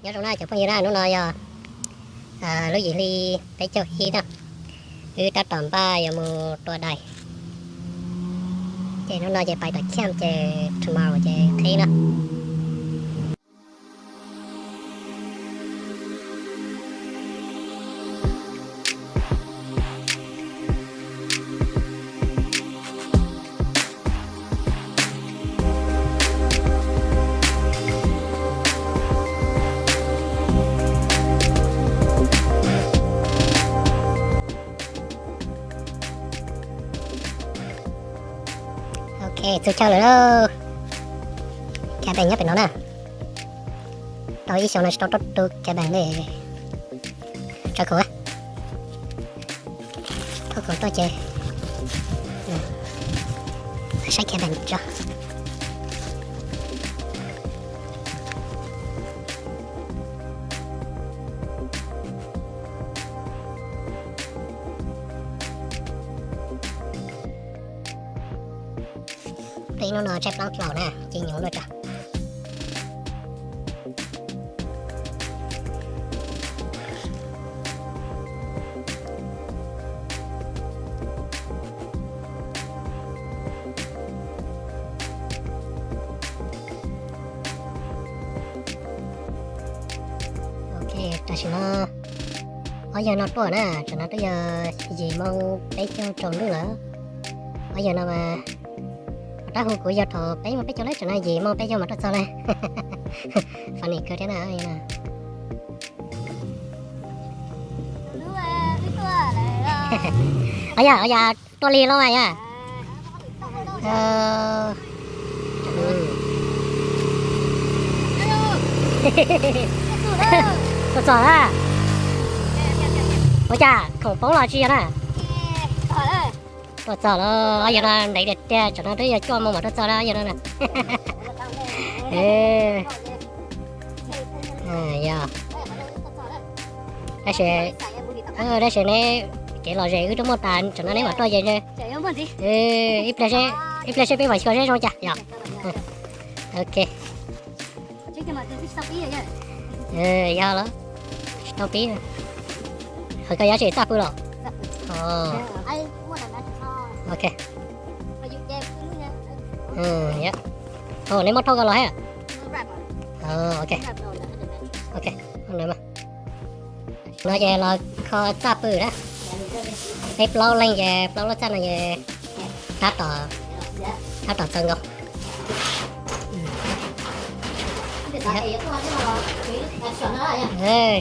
nhớ trong này chụp phong ra nó nói lúc gì đi tới chỗ hi đó ta tầm ba giờ một tuổi đại chị nó nói chị phải đặt xem chị tomorrow chị thấy nó tôi cho rồi đó cái bạn nhớ phải nó nè tôi ý xong là tôi tốt cái bạn này cho cô á thôi cô tôi chơi sai cái bạn cho đây nó chép lắm lẩu nè chỉ nhúng được rồi ok ta sẽ nó bây giờ nó tuổi nè cho nó tới giờ gì mong bé cho tròn nữa nữa bây giờ nó mà ta hụt của giờ thọ bé mà bé cho lấy cho nó gì mong bé cho mà nó sao này phần này cơ thế nào vậy nè ở giờ tôi liền luôn rồi à tôi sợ à ôi chà khẩu bóng là chi nè tôi sợ nó ở giờ nó đẩy đẹp cho nó tới giờ cho mong mà tôi sợ đó giờ nó nè giờ đây sẽ này cái lò rẻ cái một tàn cho nó này mà tôi vậy nè ít là sẽ biết phải coi rồi chả dạ ok giờ đó tao tí nè hơi cái giá trị tao rồi ok dạ nếu mất thôi rồi hả ok ok này mà nó về là kho tạp bự đó hết lâu lên về lâu lên là về thắt tỏ chân không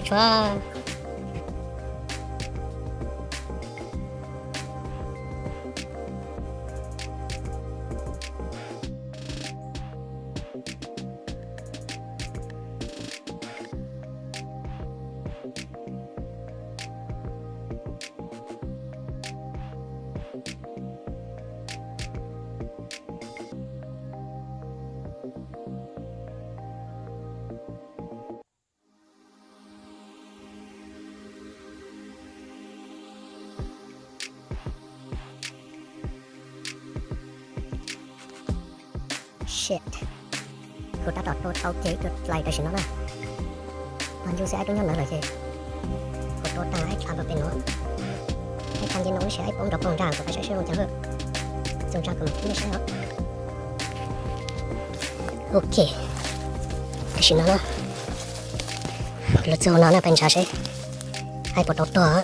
cho shit cô ta đọt tôi chế tôi lại tại nó nè còn chú sẽ ai cũng nhớ là gì cô tôi ta ai làm bên nó ai tham gia nó sẽ ai bóng đọc con ràng của ta sẽ sử dụng chẳng hơn dùng ràng của mình sẽ hết ok tại nó nè lúc sau nó là bên trái sẽ ai bắt đầu to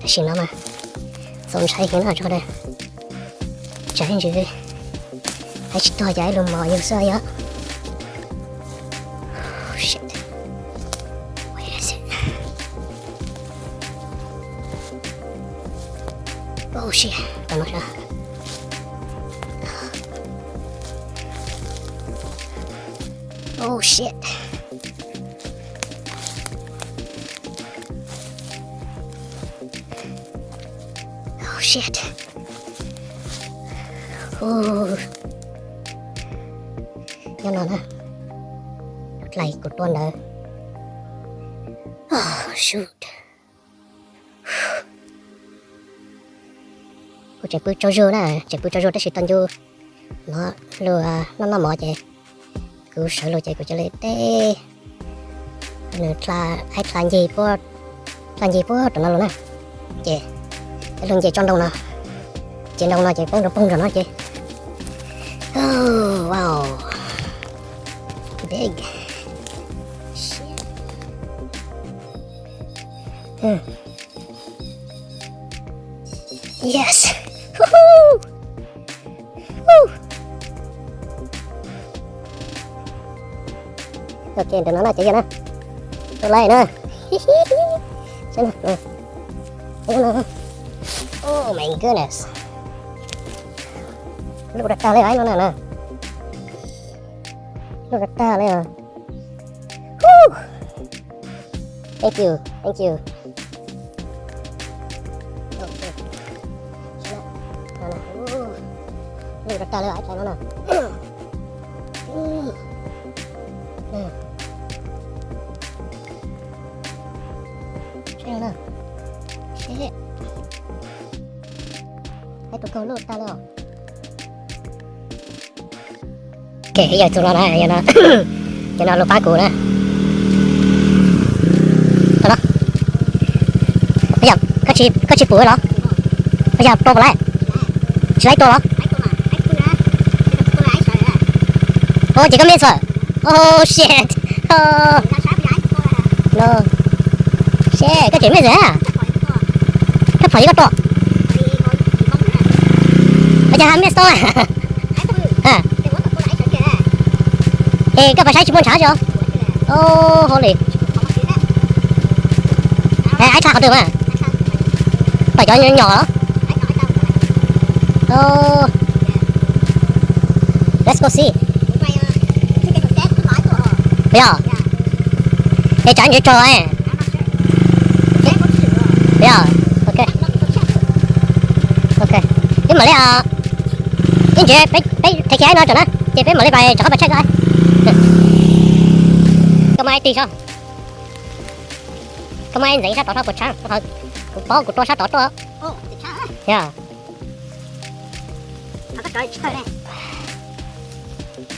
xin nó mà xong sai cái nào cho đây trái gì hãy to giải luôn mọi yêu sơ á shit where is it oh shit tao mất ra oh shit shit. Cho nó nè lại của tuần nữa. Oh shoot. Cô chạy bước cho vô nè, chạy bước cho vô tới sự tân vô. Nó lừa nó mỏ chạy. Cứ sợ lừa chạy của chạy lên té. Nữa là ai làm gì bố tụi nó luôn nè. Chị cái lưng chị tròn đâu nè. Chị đâu nè chị bông rồi nó chị. Oh wow. Big. Shit. Yes. Woohoo. Woo. Ok, tụi nó là chạy kìa nè. Tôi lấy nè. Xem nè. Nè. Oh my goodness. Lúc đặt ta lấy ấy nó nè. Lúc đặt ta lấy à. Woo. Thank you. Okay. Lúc đặt ta lấy ấy nó nè. Xem nè. Shit. Hãy tụi câu lột ta luôn. Ok, giờ tụi nó nè, cho nó lột phá cụ nè. Đó. Bây giờ có chi bụi đó. Bây giờ tô vào lại. Chỉ lấy tô đó. Ô, chỉ có miếng sợ. Oh shit. Oh. No. Shit, cái chuyện咩à? Cái phải có to. Bây giờ ham miếng to à? Ê, cái phải sai chỉ muốn trả cho. Oh, holy. Ê, ai trả không được mà. Phải cho nhỏ đó. Oh. Let's go see. Bây giờ. Ê, trả như trò ấy. Bây giờ. Ok. Ok. Nhưng mà lấy nhưng chị thấy cái nó cho nó. Chị phải mở lấy bài cho các bạn check coi. Có mai tì sao? Có mai giấy sao tỏ của trang. Của bó của tôi sao tỏ tôi. Ồ, thì sao á? Yeah. Nó có trời chơi này.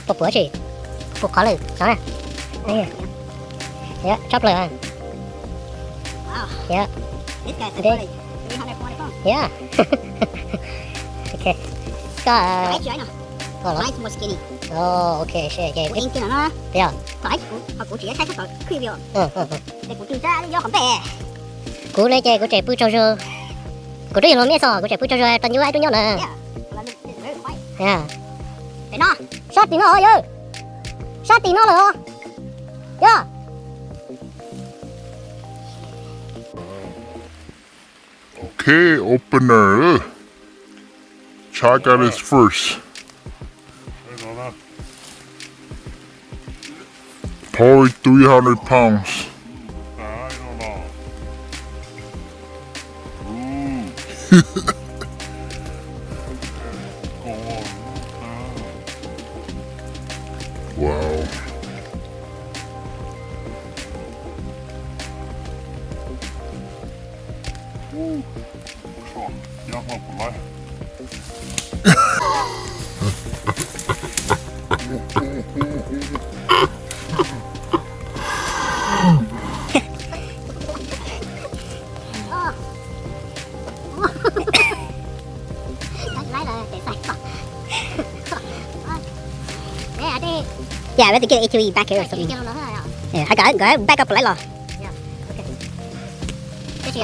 Phục của chị. Phục khó lên. Sao nè. Đây. Yeah, chop lên. Wow. Yeah. This guy's a 344. Yeah. Okay. Có phải more skinny. Oh, okay, shit, okay. Của anh nó. Yeah. Phải của chị thấy thật khuyên biểu. Để của chị ra do không bè. Của này chơi của chị bự trâu rơ. Của tôi nó biết sao, của chị bự trâu rơ toàn như ai tôi nhớ nè. Yeah. Yeah. Để nó. Sát tí nó rồi. Sát tí nó rồi. Yeah. Okay, opener. Chuck got his first. Probably 300 pounds. Wow. Yeah, we have to get ATV back here or something. Yeah, I got it. Back up lại lò. Yeah, okay. Cái gì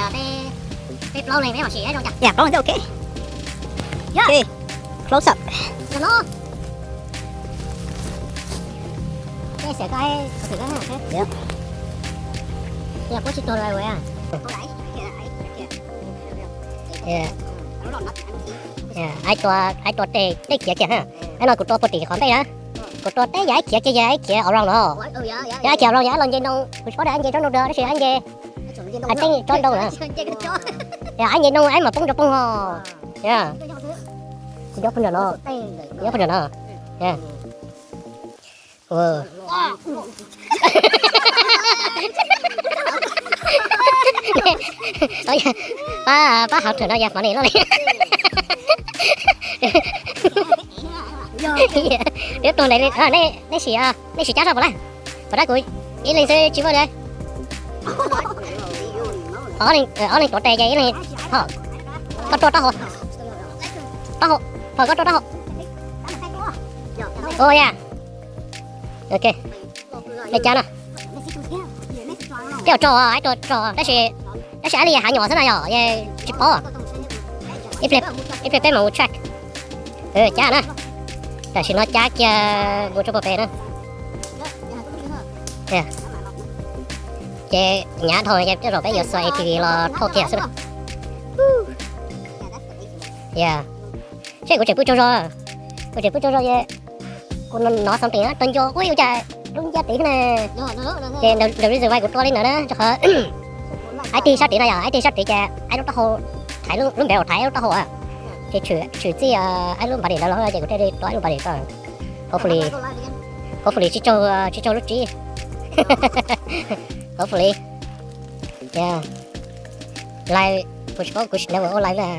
cái flow này mấy bạn chị ấy đâu nhỉ? Yeah, flow này okay. Yeah. Okay. Close up. Cho nó. Cái sẽ cái thử cái này. Yeah. Yeah, có chị tôi rồi à. Yeah. Yeah, ai to tê kia kìa ha. Ai nói của tôi bật tỷ khỏi đây á. Của tôi té giải kia ở rong đó. Giải kia rong giải lên trên đâu. Tôi có để anh về trong đâu đó, đó anh về. Anh tính trong đâu nè. Yeah, anh về đâu anh mà bung ho. Yeah. nhớ phân nó nhớ phân nó nha ôi ba học trường nó giờ bọn này nó này tiếp tuần này này chỉ chắc rồi bọn này cuối ý lên sẽ chịu vào đây ở này có tè vậy này có trâu tao phải có trâu tao oh yeah ok đây cha nè cái trâu ai trâu đó là gì hả nhỏ thế này nhỏ về chụp bó à ít flip mà một track cha nè đó là nó cha kia vô cho bò bè nữa yeah chị nhà thôi em rồi bây giờ xoay thì là thô kia rồi yeah cái của chị bút cho rồi vậy con nó xong tiền á tên cho ui trời đúng giá tiền nè chị đầu đi rồi vay của tôi lên nữa đó cho họ IT sát tiền này à IT sát tiền cha ai lúc đó hồ thái luôn béo thái lúc đó hồ à chị chửi gì ai luôn bà điện đó là chị của đây tôi luôn bà điện rồi hopefully chị cho lúc chị hopefully yeah live push never all live là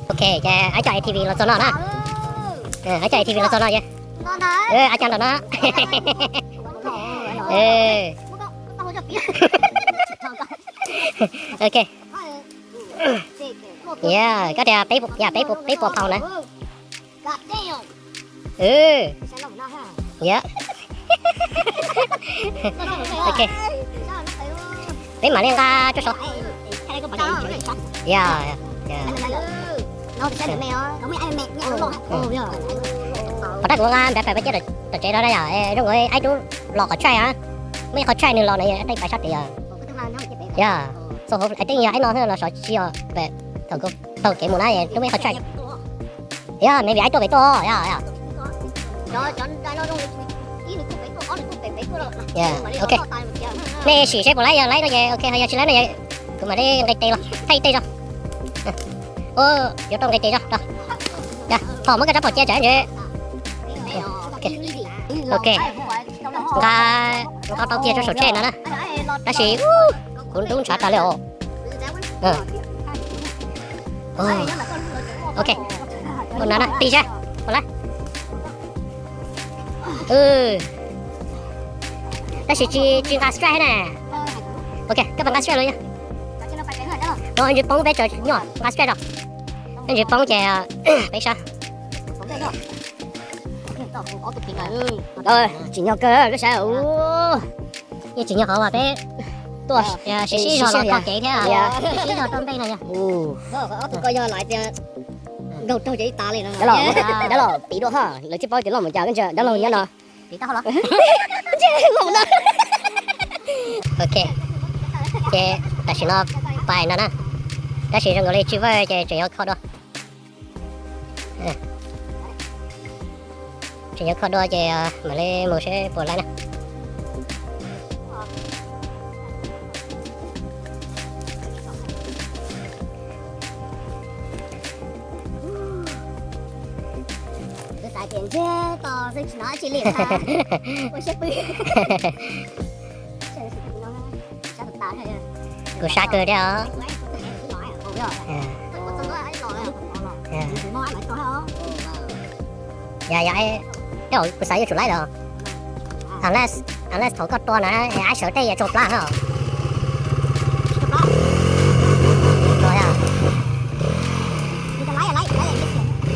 ok yeah ai chạy TV là cho nó nè ai chạy TV là cho nó vậy ai chạy nó ok yeah có thể bếp bột phao nè yeah ok bếp mà lên ra cho số yeah ở đây cũng ăn phải chết được chế đó đây à đúng rồi ai chú lọ có trai á mấy có trai nữa lọ này đây phải sát thì yeah so I think I know là sợ chi về tàu cái món này đúng mấy có trai yeah maybe ai tôi về to yeah ok nè xỉ xe của lấy nó về ok hay chỉ lấy này vậy cứ mà đi cái tê rồi thay tê rồi vô trong cái tê rồi đó dạ thò mấy cái đắp vào che chở vậy ok ga tao kia cho sổ che nữa nè đó xỉ cũng đúng sát ta liệu ok con nào nè tì ra con lấy đó là chuyên gà strike nè ok các bạn gà strike luôn nha rồi anh bóng bé trời nhỏ gà strike rồi anh bóng chè bé sao rồi chỉ nhỏ cơ nó sẽ như chỉ nhỏ họ mà bé tôi xí rồi là con chị thế à xí rồi trong đây này nha coi giờ lại gầu trâu chỉ ta lên đó là tí đó ha lấy chiếc bao tiền lòng một chào cái chờ đó là nhá nó tí tao hả ok chế ta chỉ nó bài nó nè ta chỉ trong cái chữ với chế chỉ có đó chỉ có đó chế mà lấy một sẽ bỏ lại nè tiền chứ to rồi nó chỉ liền ta ôi sếp của sa cơ đấy hả dạ cái rồi của sa cho chủ lại rồi unless thổi con to nữa ai sợ tay chụp lá hả rồi à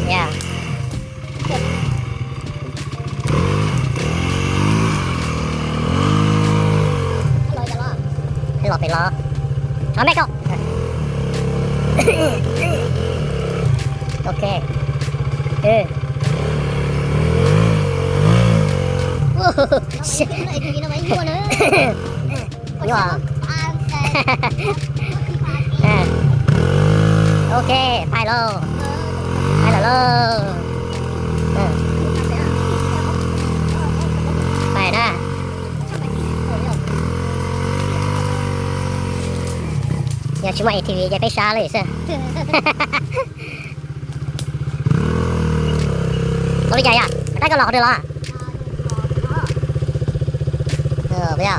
yeah cái lọ phải lo nó mẹ không ok ok phải lo phải nè Ya cuma ATV je pesha lah se. Có đi chạy à? Cái cái lọt được à? Bây giờ.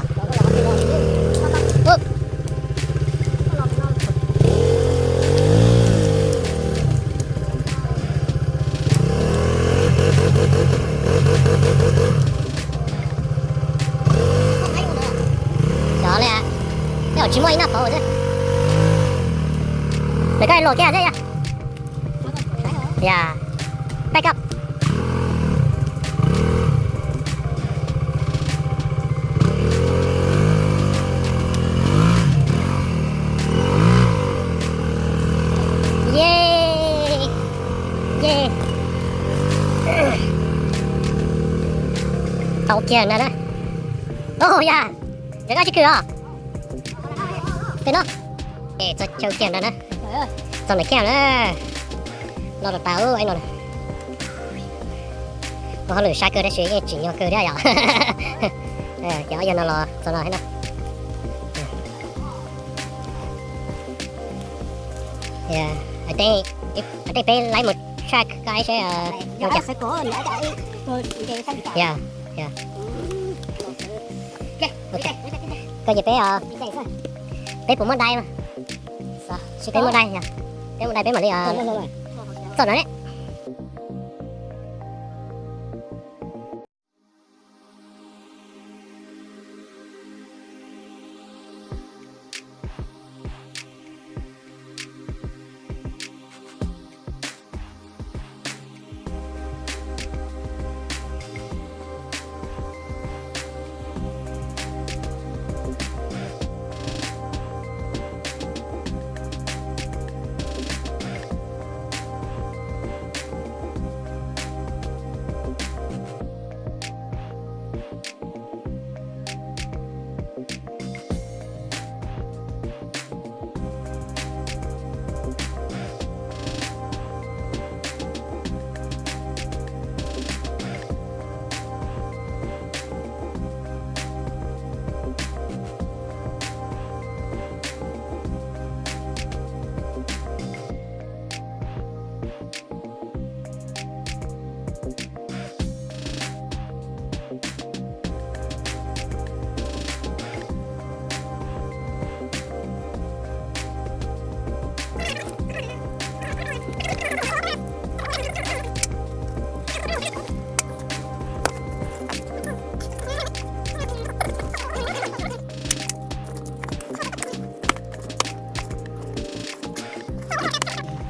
Đó nè. Cái chỉ mới nắp thôi chứ. Để cái lột kia chứ ya. Yeah. Back up. Yeah. Yeah. Ok nè đó. Oh yeah. Để cái cửa. Cái nó. Ê, cho châu kia nè nè. Xong này kèo nữa. Lo được tao anh rồi. Có lửa sai cơ đã suy chỉ nhau cơ đấy à. Kéo giờ nó lo cho nó hết nè. Yeah, I think phải lấy một track cái sẽ Sẽ có nữa cái Yeah, yeah. Okay. Coi như bé cũng mất đây mà. Sao? Chỉ bé mất đây nha. Bé mất đây bé mà đi sao đấy?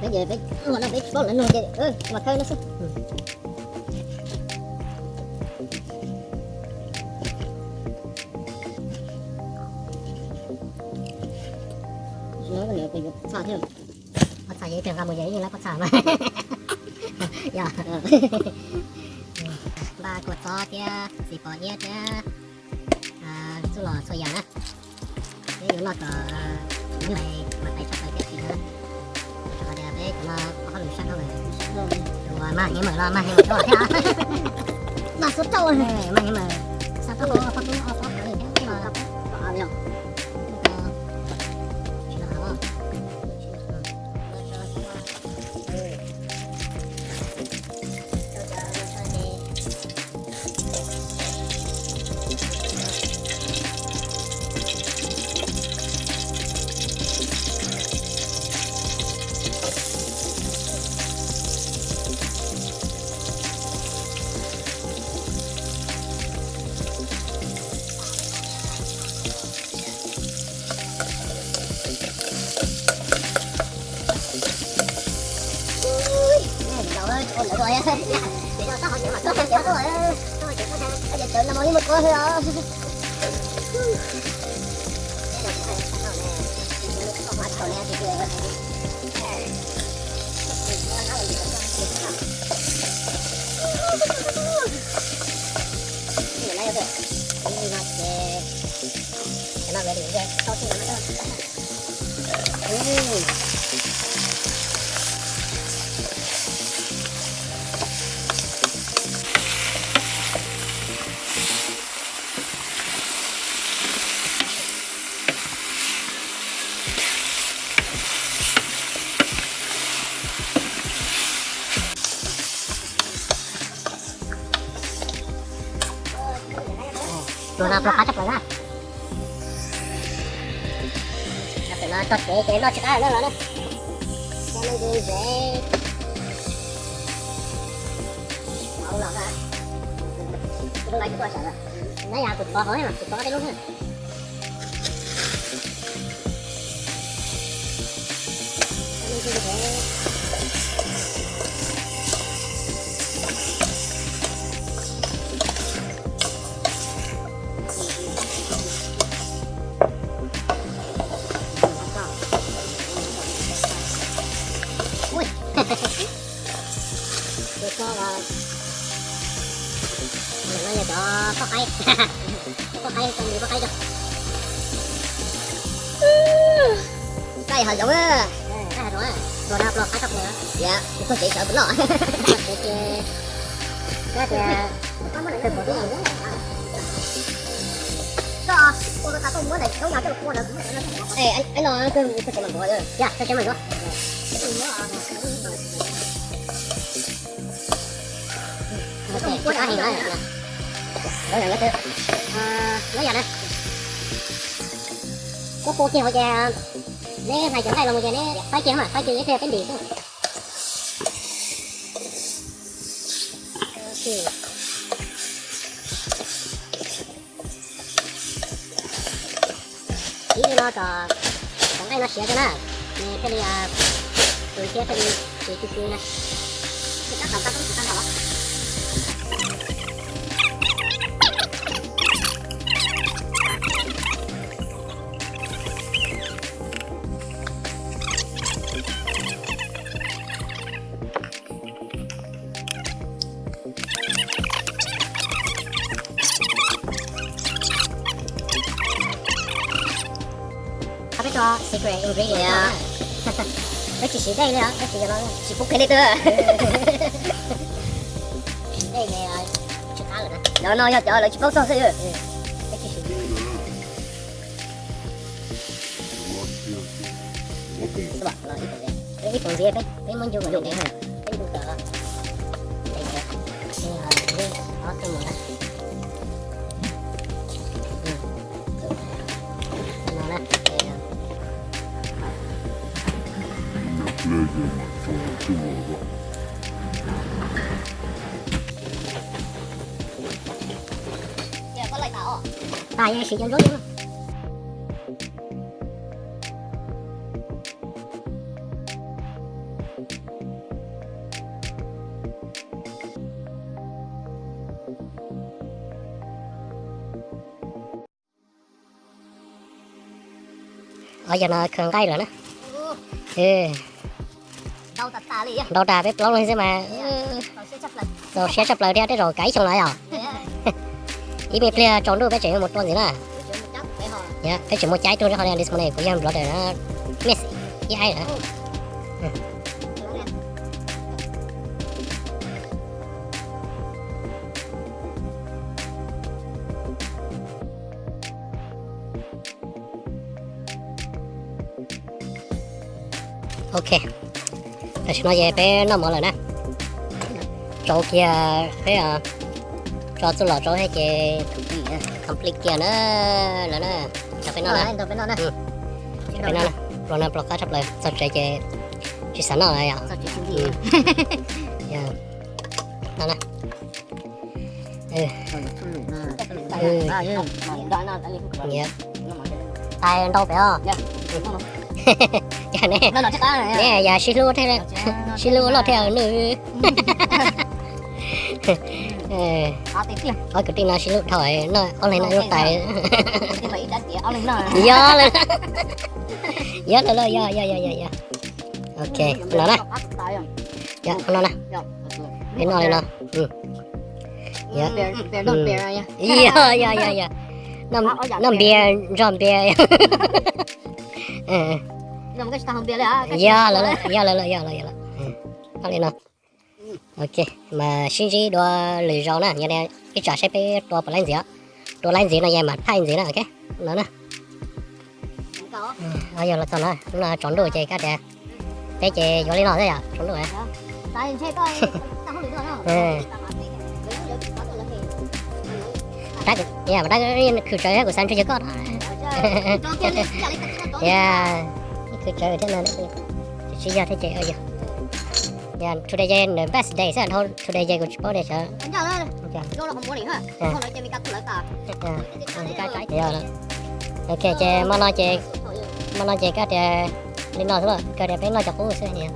Bây giờ phải nó phải có lên luôn chứ. Mà khơi nó sức. Nó cái nữa phải xả thêm. Bắt xả giấy thường làm một giấy nhưng là bắt xả mà. Dạ. Ba quạt gió kia, xì bò nhé kia. Chú lò xoay dần á. Cái nó có những này mà phải chắc phải cái gì nữa. Đấy, mà có lửa sắt không này. Rồi mà nhưng mà lo mà nhưng mà cho thế. Mà số trâu này mà nhưng mà sao có phát này thế mà có được. Chỉ là không. Ôi rồi á. Để cho tao hỏi chuyện mà có chuyện rồi á. Tao chuyện có thằng. Bây giờ chuyện là mỗi một con thôi à. rồi là block chấp lại ra phải là cho cái nó chắc nữa đó cho nên gì dễ không lọt ra cái này cái sợ nãy giờ tụt bò hỏi mà tụt bò cái luôn á được cho là mình nói cho có hay có hay không gì có hay đâu cây hồi giống á cái rồi rồi đạp lọt hai cặp nữa dạ tôi chỉ sợ bữa nọ cái cái bộ tiếng Anh cho cô ta không muốn để đấu nhau cho cô là ê anh nói cái sẽ mình gọi rồi dạ cho mình đó không có ai nói đó là cái nói giờ đây có cô kia họ kìa nè thầy chẳng tay là một kìa nè phải kia mà phải kia cái cái điện chỉ nó cho chẳng tay nó xé cho nó nè cái này từ kia cái này từ kia này cái các bạn cũng đang đó cái cho secret ingredient cái chỉ đây nữa cái chỉ cho nó chỉ phúc cái này thôi đây này chưa cá rồi đó nó cho là chỉ phúc thôi thôi cái chỉ các bạn là ít phần gì cái món chung của này ha cái chung cỡ đây nè đây là cái món này giờ có lại tao tài ai sử dụng rốt luôn ở giờ nó khẩn cây rồi đó đâu tạt tà đi đâu trà bếp lâu lên xem mà rồi sẽ chấp lời theo thế rồi cấy xong lại à ý biết là trốn được cái chuyện một con gì nữa dạ cái chuyện một trái tôi nó còn đi xem này của em rồi nó miss với ai nữa ok rồi chúng nó về bé nó mở rồi nè chỗ kia cái cho tôi lọt chỗ hay cái complete kia nữa là nó cho phải nó nè cho phải nó nè rồi nó block sắp lại sao chạy cái chỉ sẵn nó này à nó nè tay đâu phải không dạ nè nè giờ xí lúa thế này xí lúa lọt theo nữa cái tin là xí lúa thôi nó ông này nó lúc tại do lên do lên do ok nó nè dạ nó nè bên nó này nó dạ năm bia rong bia làm cái tao bia là dạ là nó lên nó ok mà xin gì đồ lười rau nè nhà này cái trà sẽ phải đồ lên gì nó vậy mà thay gì nè ok nó nè bây giờ là tao nói nó chọn đồ chơi cái đẹp cái chơi vô lên nó thế à chọn đồ à tại chơi coi tao không được đâu mà đã cứ chơi của san chơi có đó yeah cứ chơi thế này chỉ giờ thế chơi ở giờ yeah today is the best day so today is good sport day so yeah ok chơi mà nói chơi các chơi lên nói thôi cái đẹp nói cho cô xem nè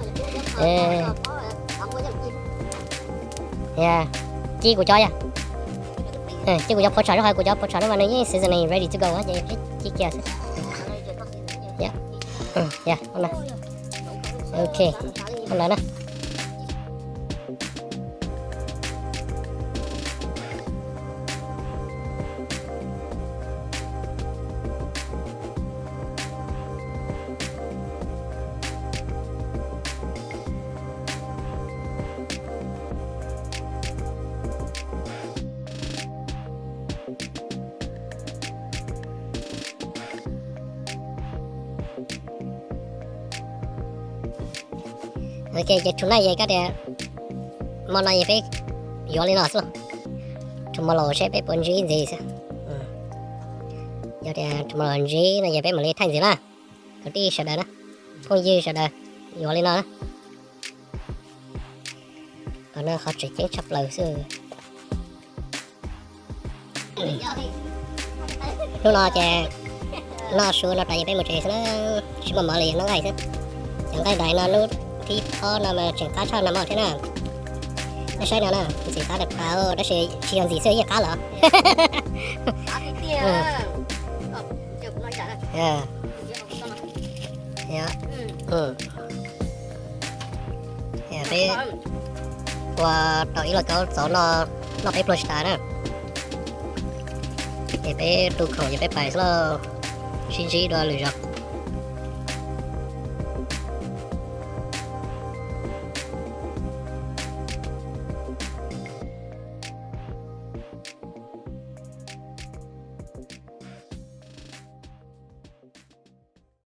yeah chi của cho ya chi của cho post rồi của cho post rồi mà nó như season này ready to go á vậy chi kia yeah yeah hôm nay ok hôm nay nè ok vậy chúng này vậy các bạn món này phải gió lên nó rồi chúng mà lo sẽ phải bận gì sao giờ thì chúng mà làm gì này giờ phải mà lấy thành gì là cái đi sẽ đỡ đó không gì sẽ đỡ gió lên nó còn nó khó chỉ chính chấp lời xưa lúc nào chè nó sửa nó tại phải một chuyện nó chỉ mà mở liền nó ngay thế chẳng cái đại nó lúc thì nó mà chẳng cá cho nó mở thế nào nó sai nào nè chỉ cá được cá nó sẽ chỉ làm gì sẽ như cá lợ yeah phải qua tới là có số nó phải plus ta nè phải tụ khẩu phải bài là xin gì đó lựa chọn